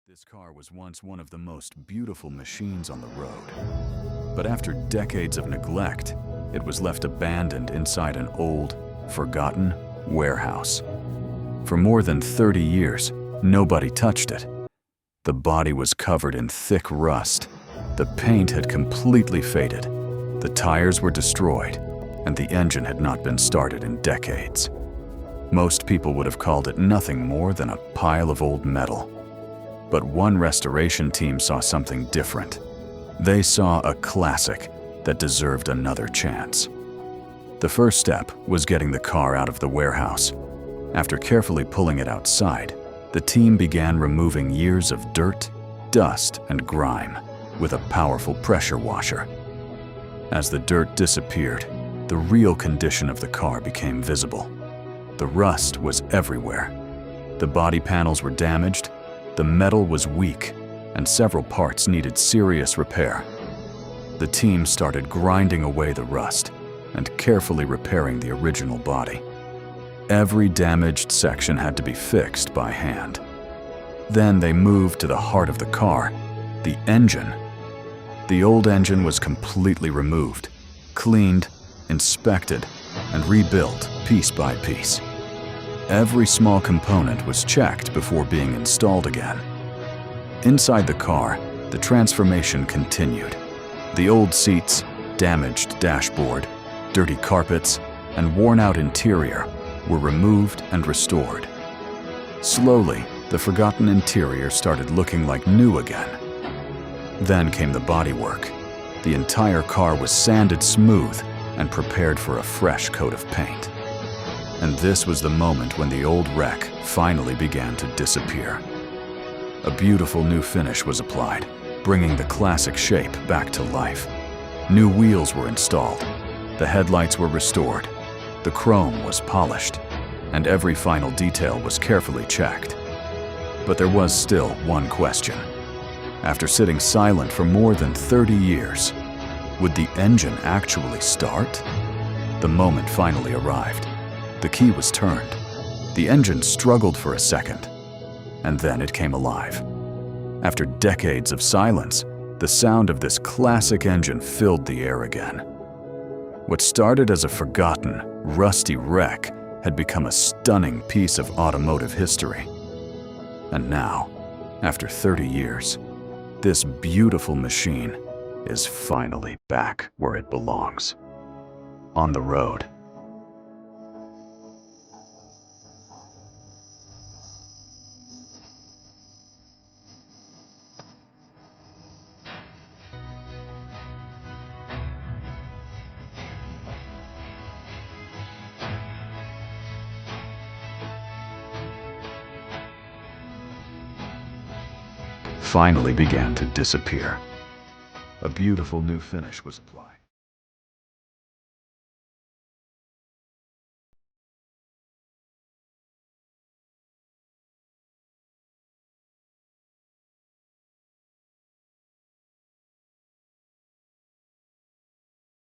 This car was once one of the most beautiful machines on the road. But after decades of neglect, it was left abandoned inside an old, forgotten warehouse. For more than 30 years, nobody touched it. The body was covered in thick rust. The paint had completely faded. The tires were destroyed, and the engine had not been started in decades. Most people would have called it nothing more than a pile of old metal. But one restoration team saw something different. They saw a classic that deserved another chance. The first step was getting the car out of the warehouse. After carefully pulling it outside, the team began removing years of dirt, dust, and grime with a powerful pressure washer. As the dirt disappeared, the real condition of the car became visible. The rust was everywhere. The body panels were damaged, the metal was weak, and several parts needed serious repair. The team started grinding away the rust and carefully repairing the original body. Every damaged section had to be fixed by hand. Then they moved to the heart of the car, the engine. The old engine was completely removed, cleaned, inspected, and rebuilt piece by piece. Every small component was checked before being installed again. Inside the car, the transformation continued. The old seats, damaged dashboard, dirty carpets, and worn-out interior were removed and restored. Slowly, the forgotten interior started looking like new again. Then came the bodywork. The entire car was sanded smooth and prepared for a fresh coat of paint. And this was the moment when the old wreck finally began to disappear. A beautiful new finish was applied, bringing the classic shape back to life. New wheels were installed, the headlights were restored, the chrome was polished, and every final detail was carefully checked. But there was still one question. After sitting silent for more than 30 years, would the engine actually start? The moment finally arrived. The key was turned. The engine struggled for a second, and then it came alive. After decades of silence, the sound of this classic engine filled the air again. What started as a forgotten, rusty wreck had become a stunning piece of automotive history. And now, after 30 years, this beautiful machine is finally back where it belongs, on the road. Finally began to disappear. A beautiful new finish was applied.